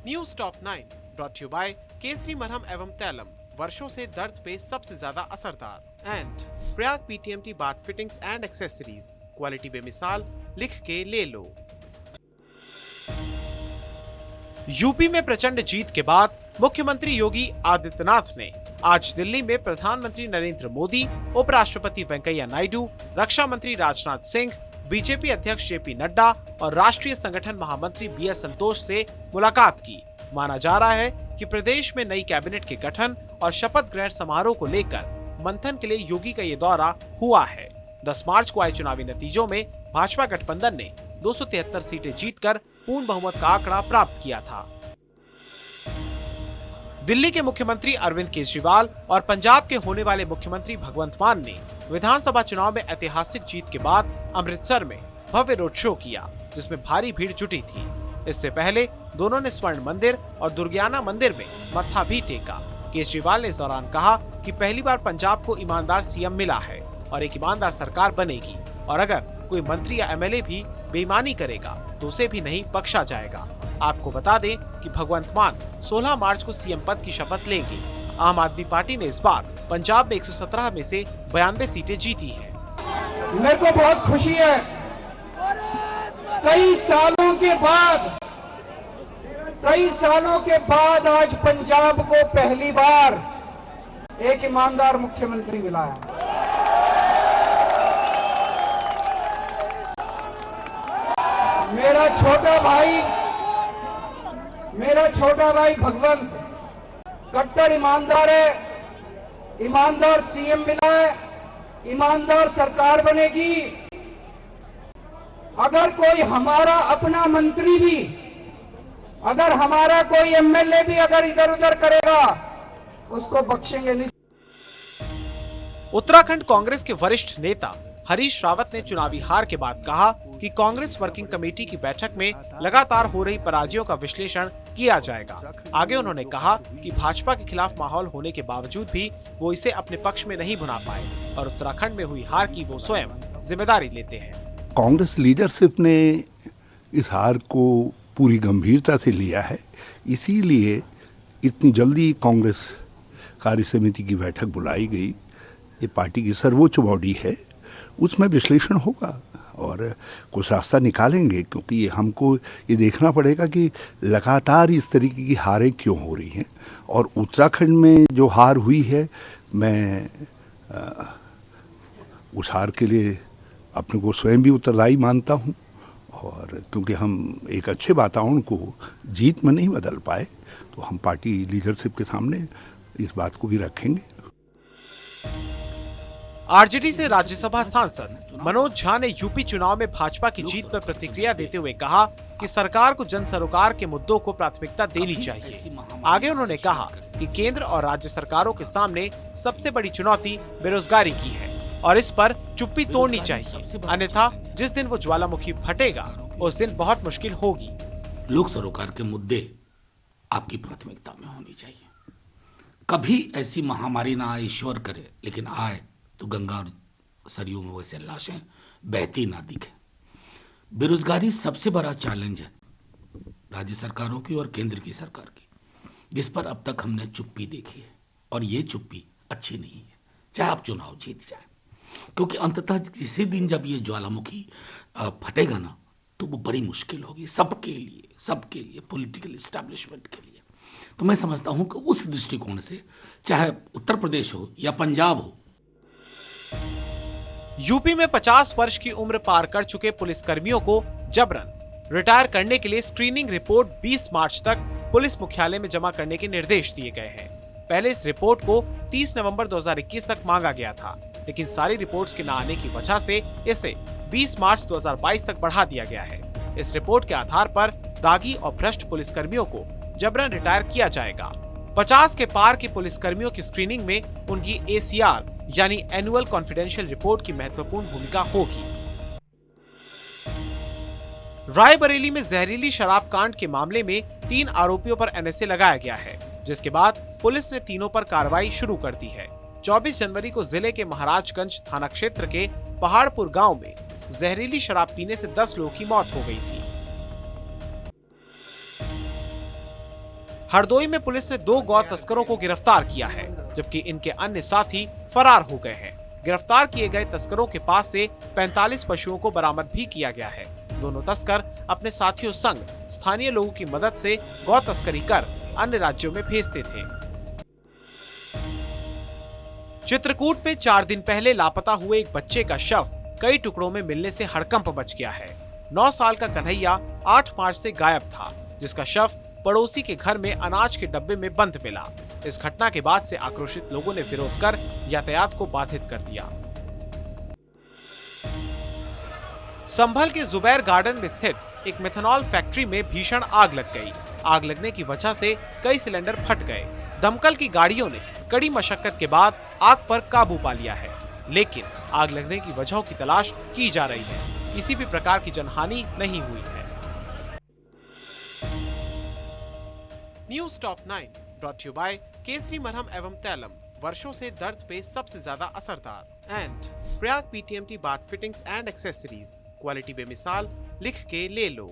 News top 9 brought you by Kesari मरहम एवं तैलम, वर्षों से दर्द पे सबसे ज्यादा असरदार। And Prayag PTMT bath fittings and accessories, quality बेमिसाल, लिख के ले लो। यूपी में प्रचंड जीत के बाद मुख्यमंत्री योगी आदित्यनाथ ने आज दिल्ली में प्रधानमंत्री नरेंद्र मोदी, उपराष्ट्रपति वेंकैया नायडू, रक्षा मंत्री राजनाथ सिंह, बीजेपी अध्यक्ष जेपी नड्डा और राष्ट्रीय संगठन महामंत्री बीएस संतोष से मुलाकात की। माना जा रहा है कि प्रदेश में नई कैबिनेट के गठन और शपथ ग्रहण समारोह को लेकर मंथन के लिए योगी का ये दौरा हुआ है। 10 मार्च को आए चुनावी नतीजों में भाजपा गठबंधन ने 273 सीटें जीतकर पूर्ण बहुमत का आंकड़ा प्राप्त किया था। दिल्ली के मुख्यमंत्री अरविंद केजरीवाल और पंजाब के होने वाले मुख्यमंत्री भगवंत मान ने विधानसभा चुनाव में ऐतिहासिक जीत के बाद अमृतसर में भव्य रोड शो किया, जिसमें भारी भीड़ जुटी थी। इससे पहले दोनों ने स्वर्ण मंदिर और दुर्गियाना मंदिर में मत्था भी टेका। केजरीवाल ने इस दौरान कहा कि पहली बार पंजाब को ईमानदार सीएम मिला है और एक ईमानदार सरकार बनेगी, और अगर कोई मंत्री या एमएलए भी बेईमानी करेगा तो उसे भी नहीं बख्शा जाएगा। आपको बता दें कि भगवंत मान 16 मार्च को सीएम पद की शपथ लेंगे। आम आदमी पार्टी ने इस बार पंजाब में 117 में से 92 सीटें जीती हैं। मेरे को बहुत खुशी है, कई सालों के बाद आज पंजाब को पहली बार एक ईमानदार मुख्यमंत्री मिला है। मेरा छोटा भाई भगवंत कट्टर ईमानदार है, ईमानदार सीएम मिला है, ईमानदार सरकार बनेगी। अगर कोई हमारा अपना मंत्री भी, अगर हमारा कोई एमएलए भी अगर इधर उधर करेगा, उसको बख्शेंगे नहीं। उत्तराखंड कांग्रेस के वरिष्ठ नेता हरीश रावत ने चुनावी हार के बाद कहा कि कांग्रेस वर्किंग कमेटी की बैठक में लगातार हो रही पराजयों का विश्लेषण किया जाएगा। आगे उन्होंने कहा कि भाजपा के खिलाफ माहौल होने के बावजूद भी वो इसे अपने पक्ष में नहीं भुना पाए और उत्तराखंड में हुई हार की वो स्वयं जिम्मेदारी लेते हैं। कांग्रेस लीडरशिप ने इस हार को पूरी गंभीरता से लिया है, इसीलिए इतनी जल्दी कांग्रेस कार्य समिति की बैठक बुलाई गई। ये पार्टी की सर्वोच्च बॉडी है, उसमें विश्लेषण होगा और कुछ रास्ता निकालेंगे, क्योंकि ये हमको ये देखना पड़ेगा कि लगातार इस तरीके की हारें क्यों हो रही हैं। और उत्तराखंड में जो हार हुई है, मैं उस हार के लिए अपने को स्वयं भी उत्तरदायी मानता हूँ, और क्योंकि हम एक अच्छे वातावरण को जीत में नहीं बदल पाए, तो हम पार्टी लीडरशिप के सामने इस बात को भी रखेंगे। आरजेडी से राज्यसभा सांसद मनोज झा ने यूपी चुनाव में भाजपा की जीत पर प्रतिक्रिया देते हुए कहा कि सरकार को जन सरोकार के मुद्दों को प्राथमिकता देनी चाहिए। आगे उन्होंने कहा कि केंद्र और राज्य सरकारों के सामने सबसे बड़ी चुनौती बेरोजगारी की है और इस पर चुप्पी तोड़नी चाहिए, अन्यथा जिस दिन वो ज्वालामुखी फटेगा उस दिन बहुत मुश्किल होगी। लोक सरोकार के मुद्दे आपकी प्राथमिकता में होनी चाहिए। कभी ऐसी महामारी ना आए, ईश्वर करे, लेकिन आए तो गंगा और सरयू में वैसे लाशें बहती ना दिखे। बेरोजगारी सबसे बड़ा चैलेंज है राज्य सरकारों की और केंद्र की सरकार की, जिस पर अब तक हमने चुप्पी देखी है, और ये चुप्पी अच्छी नहीं है, चाहे आप चुनाव जीत जाए, क्योंकि अंततः किसी दिन जब ये ज्वालामुखी फटेगा ना, तो वो बड़ी मुश्किल होगी सबके लिए पॉलिटिकल एस्टैब्लिशमेंट के लिए। तो मैं समझता हूं कि उस दृष्टिकोण से चाहे उत्तर प्रदेश हो या पंजाब हो। यूपी में 50 वर्ष की उम्र पार कर चुके पुलिसकर्मियों को जबरन रिटायर करने के लिए स्क्रीनिंग रिपोर्ट 20 मार्च तक पुलिस मुख्यालय में जमा करने के निर्देश दिए गए हैं। पहले इस रिपोर्ट को 30 नवंबर 2021 तक मांगा गया था, लेकिन सारी रिपोर्ट्स के न आने की वजह से इसे 20 मार्च 2022 तक बढ़ा दिया गया है। इस रिपोर्ट के आधार पर दागी और भ्रष्ट पुलिसकर्मियों को जबरन रिटायर किया जाएगा। 50 के पार के पुलिसकर्मियों की स्क्रीनिंग में उनकी एसीआर यानी एनुअल कॉन्फिडेंशियल रिपोर्ट की महत्वपूर्ण भूमिका होगी। रायबरेली में जहरीली शराब कांड के मामले में 3 आरोपियों पर एनएसए लगाया गया है, जिसके बाद पुलिस ने तीनों पर कार्रवाई शुरू कर दी है। 24 जनवरी को जिले के महाराजगंज थाना क्षेत्र के पहाड़पुर गांव में जहरीली शराब पीने से 10 लोगों की मौत हो गई थी। हरदोई में पुलिस ने 2 गौ तस्करों को गिरफ्तार किया है, जबकि इनके अन्य साथी फरार हो गए हैं। गिरफ्तार किए गए तस्करों के पास से 45 पशुओं को बरामद भी किया गया है। दोनों तस्कर अपने साथियों संग स्थानीय लोगों की मदद से गौ तस्करी कर अन्य राज्यों में भेजते थे। चित्रकूट में 4 दिन पहले लापता हुए एक बच्चे का शव कई टुकड़ों में मिलने से हड़कंप मच गया है। 9 साल का कन्हैया 8 मार्च से गायब था, जिसका शव पड़ोसी के घर में अनाज के डब्बे में बंद मिला। इस घटना के बाद से आक्रोशित लोगों ने विरोध कर यातायात को बाधित कर दिया। संभल के जुबैर गार्डन में स्थित एक मेथनॉल फैक्ट्री में भीषण आग लग गई। आग लगने की वजह से कई सिलेंडर फट गए। दमकल की गाड़ियों ने कड़ी मशक्कत के बाद आग पर काबू पा लिया है, लेकिन आग लगने की वजहों की तलाश की जा रही है। किसी भी प्रकार की जनहानि नहीं हुई है। News top 9 brought you by Kesari मरहम एवं तैलम, वर्षों से दर्द पे सबसे ज्यादा असरदार, and Prayag PTMT bath fittings and accessories, quality बेमिसाल, लिख के ले लो।